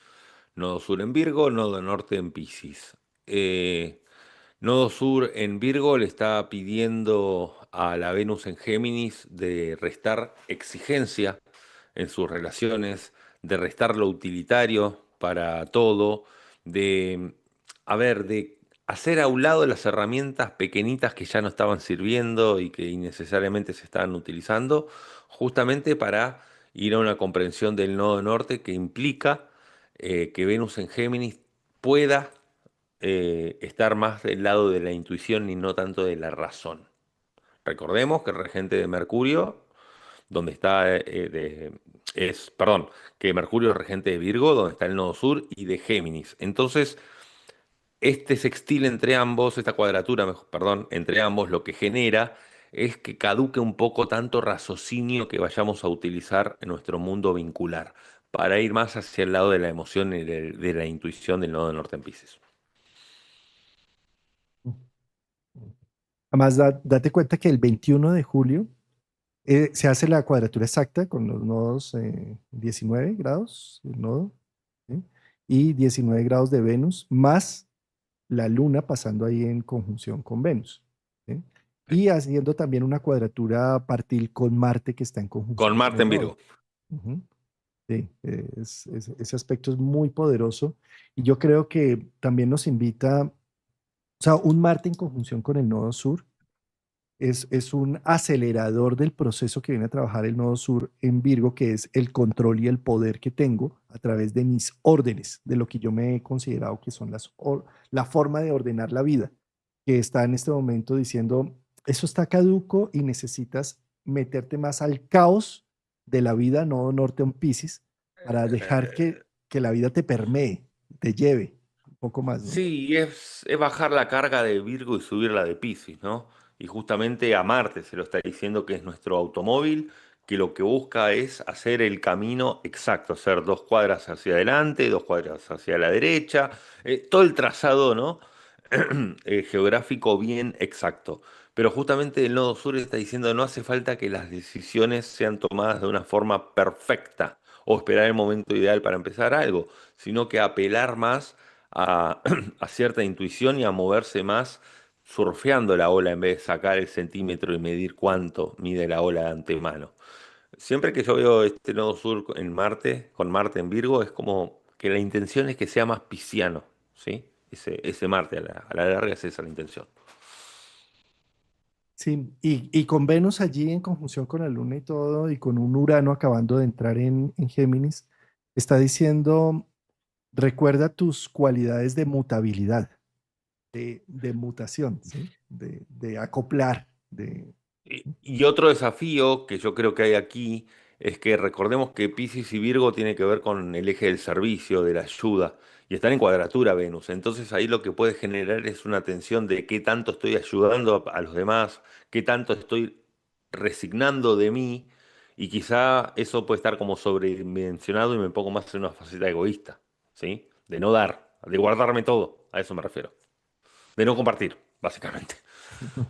Nodo sur en Virgo, nodo norte en Piscis. Nodo sur en Virgo le está pidiendo a la Venus en Géminis de restar exigencia en sus relaciones, de restar lo utilitario, para todo, de, a ver, de hacer a un lado las herramientas pequeñitas que ya no estaban sirviendo y que innecesariamente se estaban utilizando, justamente para ir a una comprensión del nodo norte que implica que Venus en Géminis pueda estar más del lado de la intuición y no tanto de la razón. Recordemos que el regente de Mercurio, donde está, perdón, que Mercurio es regente de Virgo, donde está el nodo sur, y de Géminis. Entonces, este sextil entre ambos, esta cuadratura, perdón, entre ambos, lo que genera es que caduque un poco tanto raciocinio que vayamos a utilizar en nuestro mundo vincular, para ir más hacia el lado de la emoción y de la intuición del nodo norte en Piscis. Además, date cuenta que el 21 de julio se hace la cuadratura exacta con los nodos 19 grados, el nodo, ¿sí? Y 19 grados de Venus, más la Luna pasando ahí en conjunción con Venus, ¿sí? Y haciendo también una cuadratura partil con Marte que está en Con conjunción con Marte el en nodo. Virgo. Ujú. Sí, ese aspecto es muy poderoso y yo creo que también nos invita, o sea, un Marte en conjunción con el nodo sur es un acelerador del proceso que viene a trabajar el nodo sur en Virgo, que es el control y el poder que tengo a través de mis órdenes, de lo que yo me he considerado que son la forma de ordenar la vida, que está en este momento diciendo, eso está caduco y necesitas meterte más al caos de la vida, nodo norte en Piscis, para dejar Eh, que la vida te permee, te lleve un poco más, ¿no? Sí, es bajar la carga de Virgo y subirla de Piscis, ¿no? Y justamente a Marte se lo está diciendo que es nuestro automóvil, que lo que busca es hacer el camino exacto, hacer 2 cuadras hacia adelante, 2 cuadras hacia la derecha, todo el trazado, ¿no? Geográfico bien exacto. Pero justamente el Nodo Sur está diciendo no hace falta que las decisiones sean tomadas de una forma perfecta o esperar el momento ideal para empezar algo, sino que apelar más a, a cierta intuición y a moverse más surfeando la ola en vez de sacar el centímetro y medir cuánto mide la ola de antemano. Siempre que yo veo este nodo sur en Marte, con Marte en Virgo, es como que la intención es que sea más pisciano, ¿sí? Ese Marte a la larga es esa la intención. Sí, y con Venus allí en conjunción con la Luna y todo, y con un Urano acabando de entrar en Géminis, está diciendo, recuerda tus cualidades de mutabilidad, de mutación, ¿sí? De acoplar, de... Y otro desafío que yo creo que hay aquí es que recordemos que Piscis y Virgo tiene que ver con el eje del servicio, de la ayuda, y están en cuadratura Venus. Entonces ahí lo que puede generar es una tensión de qué tanto estoy ayudando a los demás, qué tanto estoy resignando de mí, y quizá eso puede estar como sobredimensionado y me pongo más en una faceta egoísta, ¿sí? De no dar, de guardarme todo, a eso me refiero. De no compartir, básicamente.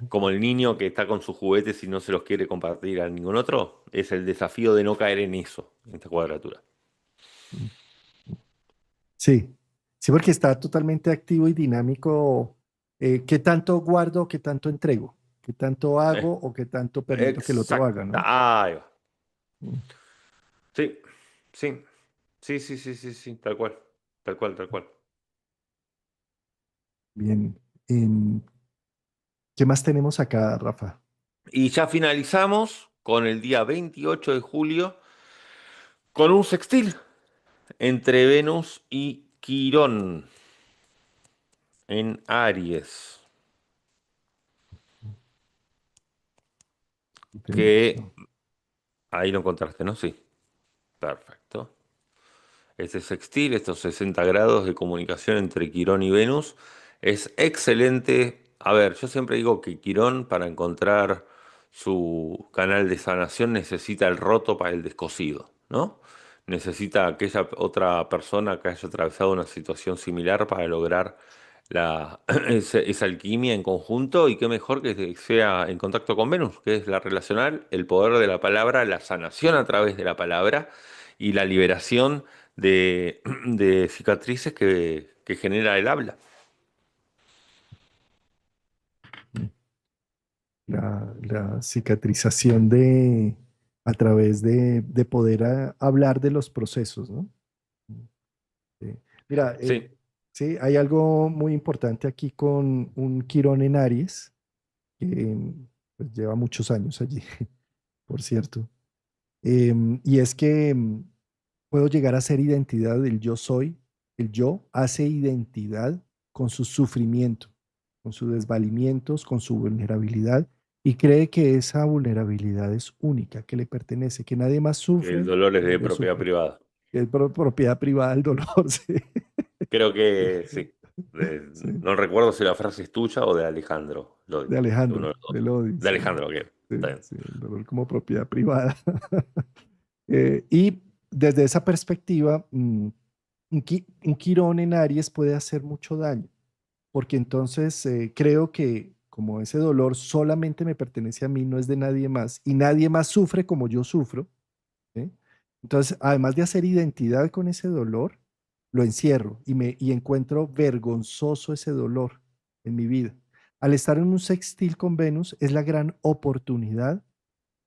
Como el niño que está con sus juguetes y no se los quiere compartir a ningún otro, es el desafío de no caer en eso, en esta cuadratura. Sí, sí, porque está totalmente activo y dinámico. ¿Qué tanto guardo, qué tanto entrego? ¿Qué tanto Eh, hago o qué tanto permito que el otro haga, exacta, ¿no? ahí va. Mm. Sí, sí, sí, sí, sí, sí, sí, tal cual, tal cual, tal cual. Bien. ¿Qué más tenemos acá, Rafa? Y ya finalizamos con el día 28 de julio con un sextil entre Venus y Quirón en Aries, Aquí tenemos, que ¿no? ahí lo encontraste, ¿no? Sí, perfecto. Este sextil, estos 60 grados de comunicación entre Quirón y Venus, es excelente. A ver, yo siempre digo que Quirón para encontrar su canal de sanación necesita el roto para el descosido, ¿no? Necesita aquella otra persona que haya atravesado una situación similar para lograr esa alquimia en conjunto y qué mejor que sea en contacto con Venus, que es la relacional, el poder de la palabra, la sanación a través de la palabra y la liberación de cicatrices que genera el habla. La cicatrización a través de poder hablar de los procesos, ¿no? Sí. Mira, Sí, sí, hay algo muy importante aquí con un Quirón en Aries, que pues, lleva muchos años allí, por cierto. Y es que puedo llegar a ser identidad del yo soy. El yo hace identidad con su sufrimiento, con sus desvalimientos, con su vulnerabilidad, y cree que esa vulnerabilidad es única, que le pertenece, que nadie más que el sufre dolor es como de yo propiedad sufro, privada. que es propiedad privada del dolor. Sí. Creo que sí. Sí, No recuerdo si la frase es tuya o de Alejandro Lodi, de de uno Alejandro, de los dos. de Lodi, De sí, Alejandro, ok. sí, Está bien. sí, el dolor como propiedad privada. Y desde esa perspectiva, un Quirón en Aries puede hacer mucho daño, porque entonces creo que como ese dolor solamente me pertenece a mí, no es de nadie más, y nadie más sufre como yo sufro, ¿sí? Entonces, además de hacer identidad con ese dolor, lo encierro y encuentro vergonzoso ese dolor en mi vida. Al estar en un sextil con Venus, es la gran oportunidad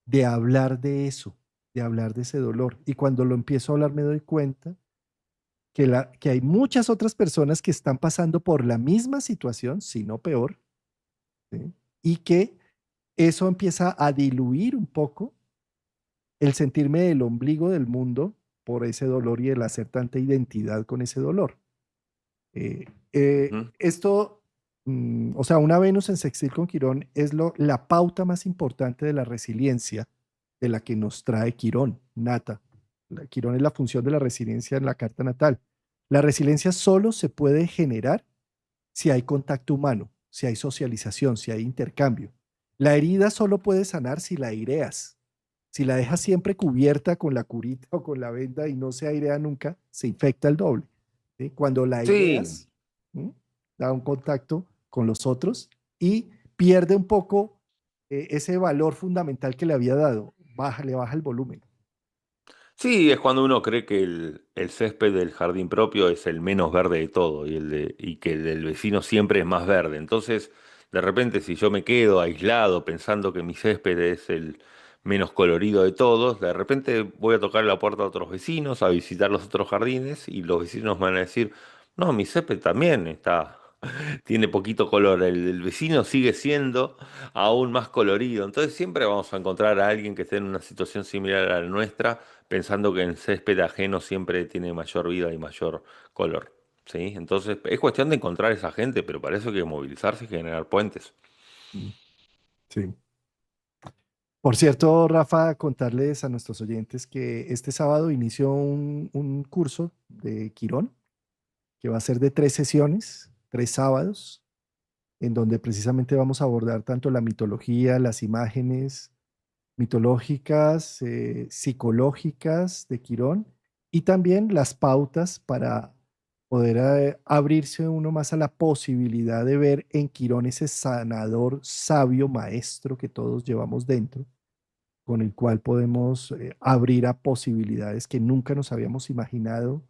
de hablar de eso, de hablar de ese dolor. Y cuando lo empiezo a hablar, me doy cuenta que hay muchas otras personas que están pasando por la misma situación, si no peor, ¿sí? Y que eso empieza a diluir un poco el sentirme el ombligo del mundo por ese dolor y el hacer tanta identidad con ese dolor. Ujú. Esto, o sea, una Venus en sextil con Quirón es la pauta más importante de la resiliencia de la que nos trae Quirón, nata. Quirón es la función de la resiliencia en la carta natal. La resiliencia solo se puede generar si hay contacto humano, si hay socialización, si hay intercambio. La herida solo puede sanar si la aireas. Si la dejas siempre cubierta con la curita o con la venda y no se airea nunca, se infecta el doble. ¿Sí? Cuando la Sí, aireas, ¿sí? Da un contacto con los otros y pierde un poco ese valor fundamental que le había dado. Le baja el volumen. sí, es cuando uno cree que el césped del jardín propio es el menos verde de todo y que el del vecino siempre es más verde. Entonces, de repente, si yo me quedo aislado pensando que mi césped es el menos colorido de todos, de repente voy a tocar la puerta a otros vecinos, a visitar los otros jardines y los vecinos van a decir, no, mi césped también tiene poquito color, el del vecino sigue siendo aún más colorido. Entonces siempre vamos a encontrar a alguien que esté en una situación similar a la nuestra, pensando que el césped ajeno siempre tiene mayor vida y mayor color. ¿Sí? Entonces es cuestión de encontrar a esa gente, pero para eso hay que movilizarse y generar puentes. Mm, sí. Por cierto, Rafa, contarles a nuestros oyentes que este sábado inició un curso de Quirón que va a ser de 3 sesiones, 3 sábados, en donde precisamente vamos a abordar tanto la mitología, las imágenes mitológicas, psicológicas de Quirón y también las pautas para poder abrirse uno más a la posibilidad de ver en Quirón ese sanador, sabio, maestro que todos llevamos dentro, con el cual podemos abrir a posibilidades que nunca nos habíamos imaginado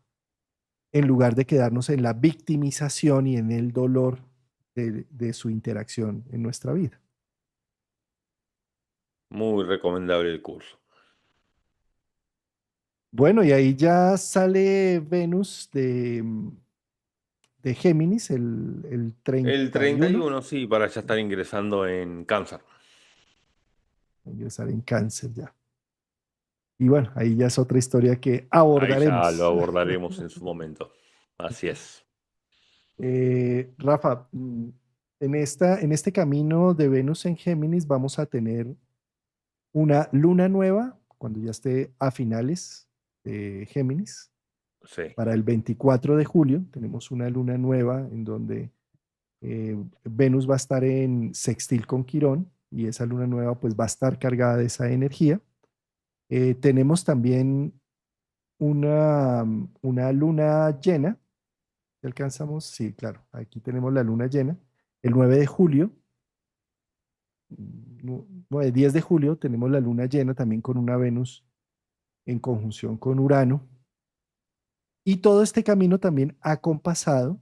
en lugar de quedarnos en la victimización y en el dolor de su interacción en nuestra vida. Muy recomendable el curso. Bueno, y ahí ya sale Venus de Géminis, el El 31, 31 sí, para ya estar ingresando en cáncer. ingresar en Cáncer ya. Y bueno, ahí ya es otra historia que Ahí ya lo abordaremos. abordaremos en su momento. Así es. Rafa, en este camino de Venus en Géminis vamos a tener una luna nueva cuando ya esté a finales de Géminis. Sí. Para el 24 de julio tenemos una luna nueva en donde Venus va a estar en sextil con Quirón y esa luna nueva pues va a estar cargada de esa energía. Tenemos también una luna llena. ¿Alcanzamos? Sí, claro. Aquí tenemos la luna llena. El 9 de julio, 10 de julio, tenemos la luna llena también con una Venus en conjunción con Urano. Y todo este camino también acompasado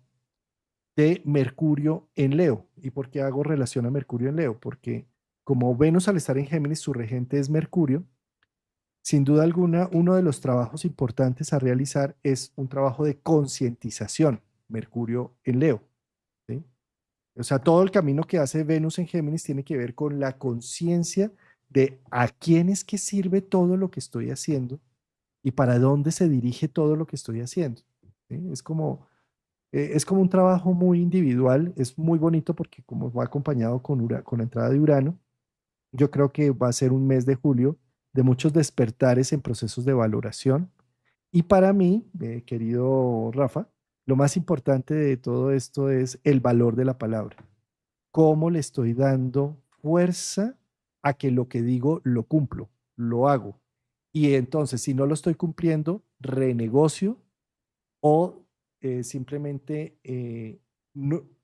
de Mercurio en Leo. ¿Y por qué hago relación a Mercurio en Leo? Porque como Venus al estar en Géminis, su regente es Mercurio, Sin duda alguna, uno de los trabajos importantes a realizar es un trabajo de concientización, Mercurio en Leo, ¿sí? O sea, todo el camino que hace Venus en Géminis tiene que ver con la conciencia de a quién es que sirve todo lo que estoy haciendo y para dónde se dirige todo lo que estoy haciendo, ¿sí? Es como un trabajo muy individual, es muy bonito porque como va acompañado con la entrada de Urano, yo creo que va a ser un mes de julio de muchos despertares en procesos de valoración. Y para mí, querido Rafa, lo más importante de todo esto es el valor de la palabra. ¿Cómo le estoy dando fuerza a que lo que digo lo cumplo, lo hago? Y entonces, si no lo estoy cumpliendo, renegocio o simplemente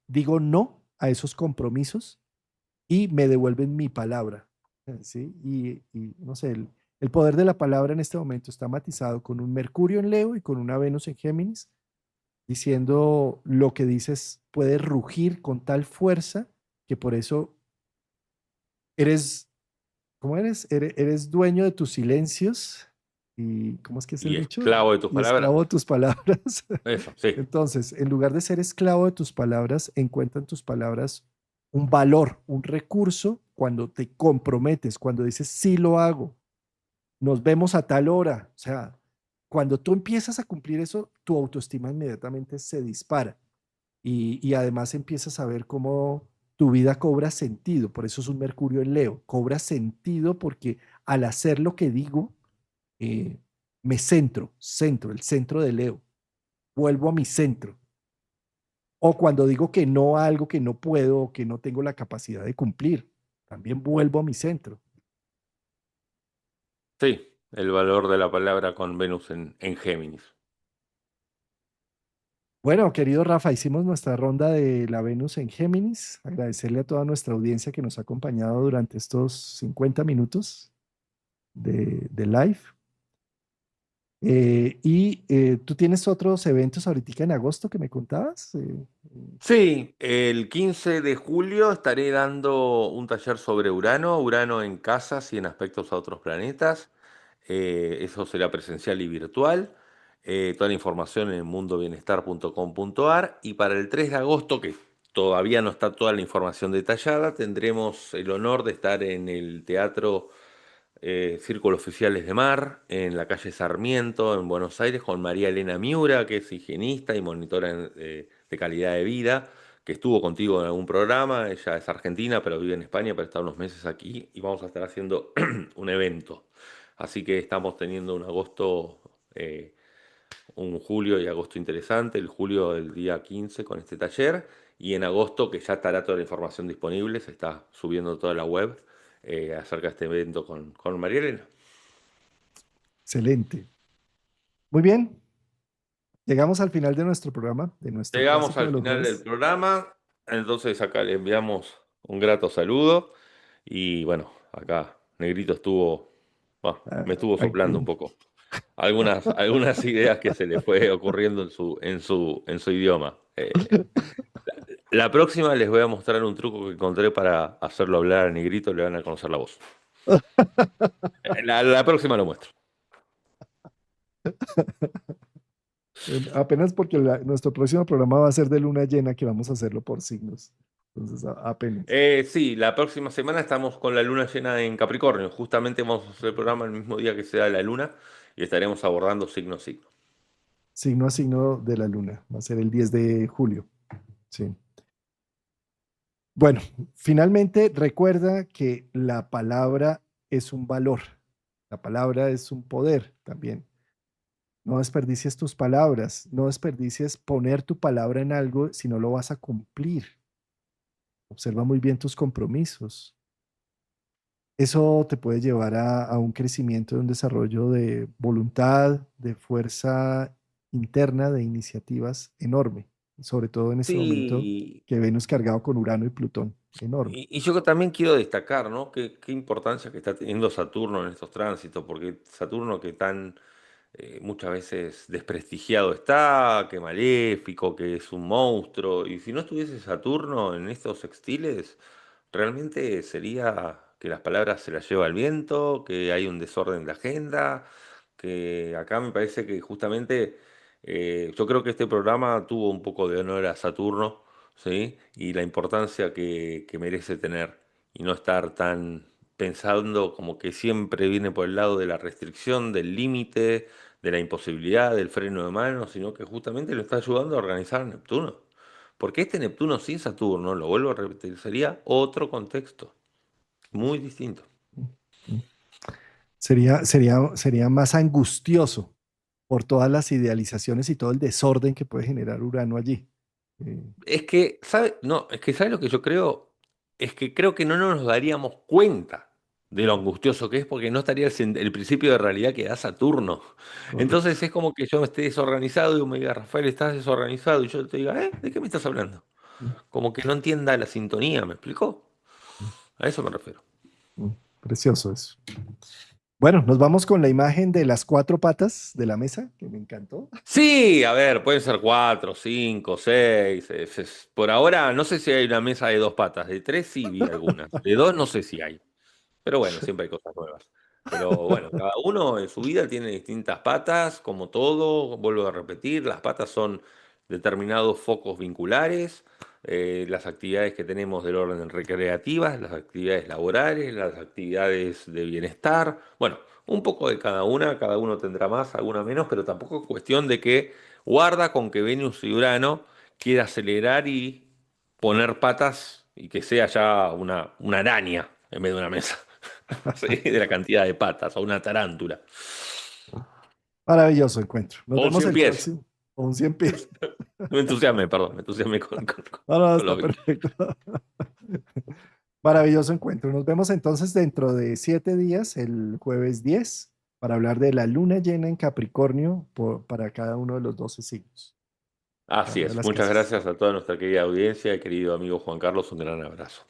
digo no a esos compromisos y me devuelven mi palabra. ¿Sí? No sé, el poder de la palabra en este momento está matizado con un Mercurio en Leo y con una Venus en Géminis, diciendo lo que dices puede rugir con tal fuerza que por eso eres, ¿cómo eres? Eres dueño de tus silencios y, ¿cómo es que es el Y dicho? esclavo de tus Y palabras. esclavo de tus palabras. Eso, sí. Entonces, en lugar de ser esclavo de tus palabras, encuentra en tus palabras un valor, un recurso cuando te comprometes, cuando dices, sí lo hago, nos vemos a tal hora. O sea, cuando tú empiezas a cumplir eso, tu autoestima inmediatamente se dispara y además empiezas a ver cómo tu vida cobra sentido. Por eso es un Mercurio en Leo. Cobra sentido porque al hacer lo que digo, eh, me el centro de Leo. Vuelvo a mi centro. O cuando digo que no a algo que no puedo o que no tengo la capacidad de cumplir, también vuelvo a mi centro. Sí, el valor de la palabra con Venus en Géminis. Bueno, querido Rafa, hicimos nuestra ronda de la Venus en Géminis. Agradecerle a toda nuestra audiencia que nos ha acompañado durante estos 50 minutos de live. Tú tienes otros eventos ahorita en agosto que me contabas. Sí, el 15 de julio estaré dando un taller sobre Urano, Urano en casas y en aspectos a otros planetas. Eso será presencial y virtual. Toda la información en mundobienestar.com.ar. Y para el 3 de agosto, que todavía no está toda la información detallada, tendremos el honor de estar en el Teatro Círculo Oficiales de Mar, en la calle Sarmiento, en Buenos Aires, con María Elena Miura, que es higienista y monitora de calidad de vida, que estuvo contigo en algún programa. Ella es argentina, pero vive en España, pero está unos meses aquí y vamos a estar haciendo un evento. Así que estamos teniendo un agosto, un julio y agosto interesante. El julio del día 15 con este taller y en agosto, que ya estará toda la información disponible, se está subiendo toda la web acerca de este evento con María Elena. Excelente. Muy bien, llegamos al final de nuestro programa, de nuestro Llegamos clásico de al los final del jueves. programa, entonces acá le enviamos un grato saludo y bueno, acá Negrito estuvo, bueno, Ah, me estuvo soplando un aquí. poco algunas ideas que se le fue ocurriendo en su idioma. La próxima les voy a mostrar un truco que encontré para hacerlo hablar a Negrito, le van a conocer la voz. La próxima lo muestro. Apenas porque nuestro próximo programa va a ser de luna llena, que vamos a hacerlo por signos. Entonces, apenas. Sí, la próxima semana estamos con la luna llena en Capricornio. Justamente vamos a hacer el programa el mismo día que sea la luna y estaremos abordando signo a signo. Signo a signo de la luna. Va a ser el 10 de julio. Sí. Bueno, finalmente recuerda que la palabra es un valor. La palabra es un poder también. No desperdicies tus palabras. No desperdicies poner tu palabra en algo si no lo vas a cumplir. Observa muy bien tus compromisos. Eso te puede llevar a un crecimiento, de un desarrollo de voluntad, de fuerza interna, de iniciativas enorme, sobre todo en este momento Sí, que Venus cargado con Urano y Plutón, enorme. y yo también quiero destacar, ¿no? Qué importancia que está teniendo Saturno en estos tránsitos, porque Saturno que tan muchas veces desprestigiado está, que maléfico, que es un monstruo, y si no estuviese Saturno en estos sextiles, realmente sería que las palabras se las lleva el viento, que hay un desorden de agenda, que acá me parece que justamente yo creo que este programa tuvo un poco de honor a Saturno, ¿sí? Y la importancia que merece tener y no estar tan pensando como que siempre viene por el lado de la restricción, del límite, de la imposibilidad, del freno de mano, sino que justamente lo está ayudando a organizar a Neptuno. Porque este Neptuno sin Saturno, lo vuelvo a repetir, sería otro contexto, muy distinto. Sería más angustioso por todas las idealizaciones y todo el desorden que puede generar Urano allí. Eh, Es que, ¿sabe? No, es que ¿sabe lo que yo creo? Es que creo que no nos daríamos cuenta de lo angustioso que es porque no estaría el principio de realidad que da Saturno. correcto. Entonces es como que yo esté desorganizado y me diga, Rafael, estás desorganizado, y yo te diga, ¿De qué me estás hablando? Mm, Como que no entienda la sintonía, ¿me explicó? mm, A eso me refiero. Precioso eso. Bueno, nos vamos con la imagen de las cuatro patas de la mesa, que me encantó. Sí, a ver, pueden ser cuatro, cinco, seis. Por ahora no sé si hay una mesa de dos patas, de tres sí vi algunas, de dos no sé si hay. Pero bueno, siempre hay cosas nuevas. Pero bueno, cada uno en su vida tiene distintas patas, como todo, vuelvo a repetir, las patas son determinados focos vinculares, las actividades que tenemos del orden recreativas, las actividades laborales, las actividades de bienestar, bueno, un poco de cada uno tendrá más, alguna menos, pero tampoco es cuestión de que guarda con que Venus y Urano quiera acelerar y poner patas y que sea ya una araña en vez de una mesa. Sí, de la cantidad de patas, o una tarántula. Maravilloso encuentro. Nos O un vemos cien el pies. próximo. O un 100 pies. Me entusiasmé, perdón, me entusiasmé No, no, con lo está visto. perfecto. Maravilloso encuentro. Nos vemos entonces dentro de 7 días, el jueves 10, para hablar de la luna llena en Capricornio para cada uno de los 12 signos, cada Así una de es. las Muchas casas. gracias a toda nuestra querida audiencia y querido amigo Juan Carlos. Un gran abrazo.